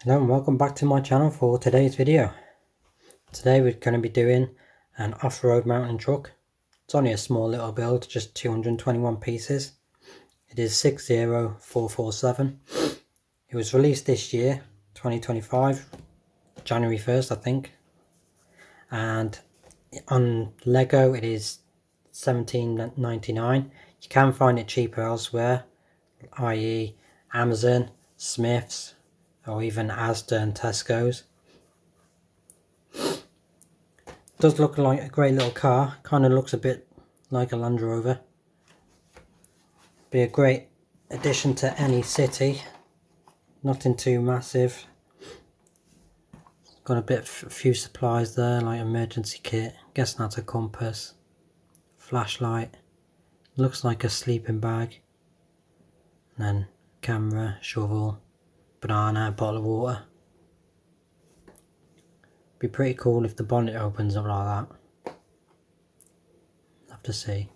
Hello and welcome back to my channel for today's video. Today we're going to be doing an off-road mountain truck. It's only a small little build, just 221 pieces. It is 60447. It was released this year, 2025, January 1st I think. And on Lego it is $17.99. You can find it cheaper elsewhere, i.e. Amazon, Smiths, or even Asda and Tesco's. Does look like a great little car, kind of looks a bit like a Land Rover. Be a great addition to any city, nothing too massive. Got a few supplies there, like emergency kit, guessing that's a compass, flashlight, looks like a sleeping bag, and then camera, shovel, banana, bottle of water. Be pretty cool if the bonnet opens up like that. Have to see.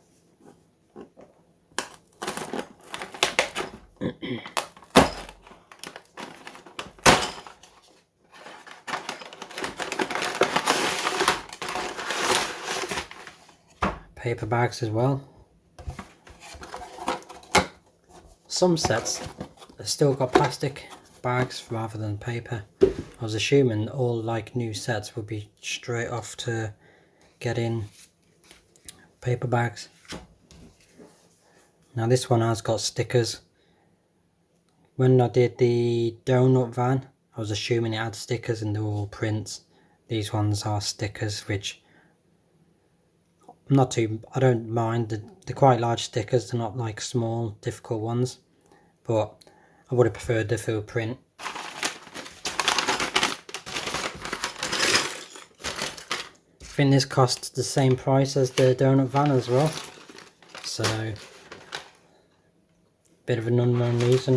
Paper bags as well. Some sets have still got plastic bags rather than paper. I was assuming all like new sets would be straight off to get in paper bags. Now this one has got stickers. When I did the donut van, I was assuming it had stickers and they were all prints. These ones are stickers, which I don't mind. They're quite large stickers, they're not like small difficult ones, but I would have preferred the full print. I think this costs the same price as the donut van as well, so bit of an unknown reason.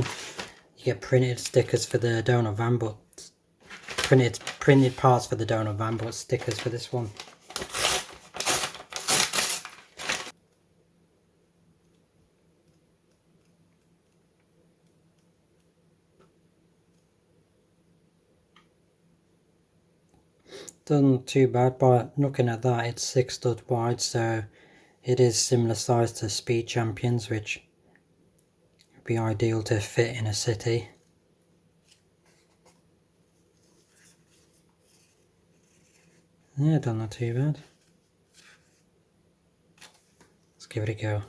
You get printed stickers for the donut van, but printed parts for the donut van, but stickers for this one. Doesn't look too bad, but looking at that, it's 6 stud wide, so it is similar size to Speed Champions, which would be ideal to fit in a city. Yeah, don't look too bad. Let's give it a go.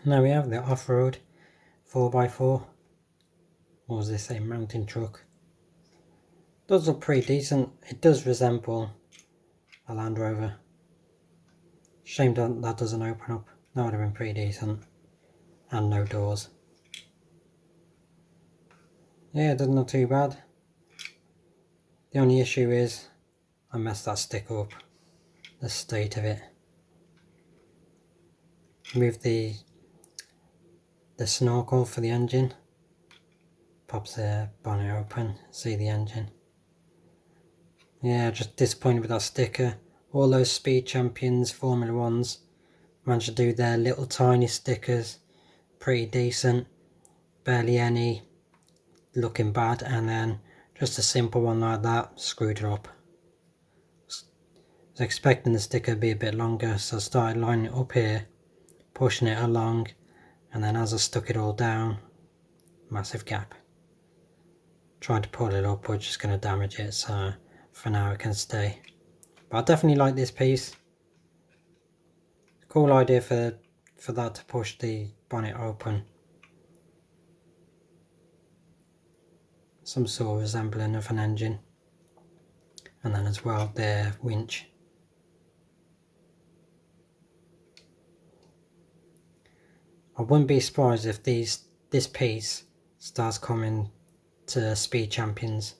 Now we have the off-road 4x4. What was this, a mountain truck? Does look pretty decent. It does resemble a Land Rover. Shame that doesn't open up. That would have been pretty decent. And no doors. Yeah, it doesn't look too bad. The only issue is I messed that sticker up. The state of it. Move the snorkel for the engine. Pops the bonnet open. See the engine. Yeah, just disappointed with that sticker. All those Speed Champions Formula 1s managed to do their little tiny stickers. Pretty decent. Barely any looking bad, and then just a simple one like that screwed it up. I was expecting the sticker to be a bit longer, so I started lining it up here, pushing it along, and then as I stuck it all down, massive gap. Trying to pull it up, but just going to damage it, so for now it can stay. But I definitely like this piece. Cool idea for that to push the bonnet open. Some sort of resembling of an engine. And then as well the winch. I wouldn't be surprised if this piece starts coming to Speed Champions.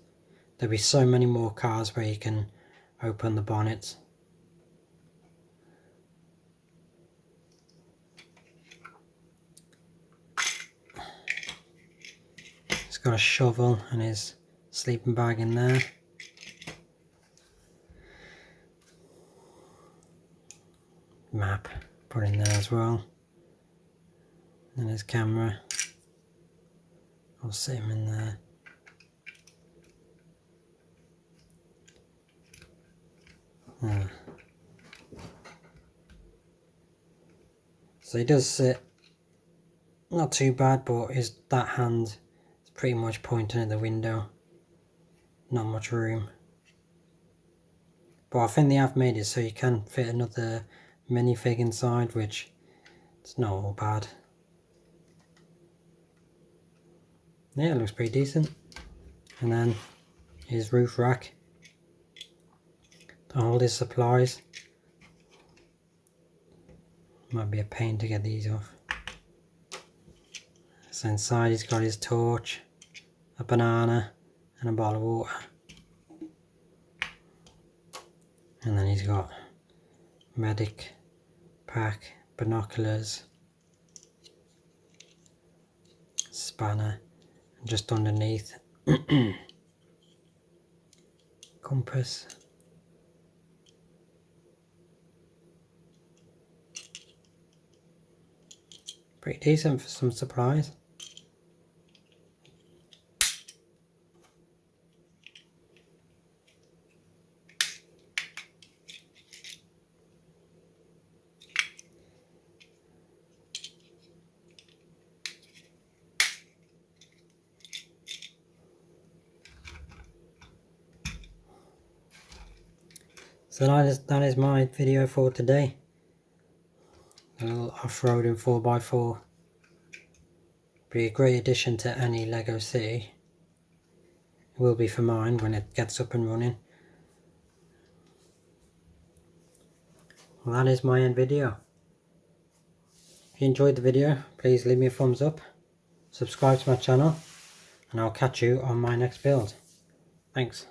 There'll be so many more cars where you can open the bonnets. He's got a shovel and his sleeping bag in there. Map put in there as well. And his camera. I'll sit him in there. So he does sit not too bad, but that hand is pretty much pointing at the window. Not much room. But I think they have made it so you can fit another minifig inside, which it's not all bad. Yeah, it looks pretty decent. And then his roof rack to hold his supplies. Might be a pain to get these off. So inside he's got his torch, a banana and a bottle of water. And then he's got medic pack, binoculars, spanner, and just underneath compass. Pretty decent for some supplies. So that is my video for today. A little off-roading 4x4. Be a great addition to any Lego City. It will be for mine when it gets up and running. Well, that is my end video. If you enjoyed the video, please leave me a thumbs up, subscribe to my channel, and I'll catch you on my next build. Thanks.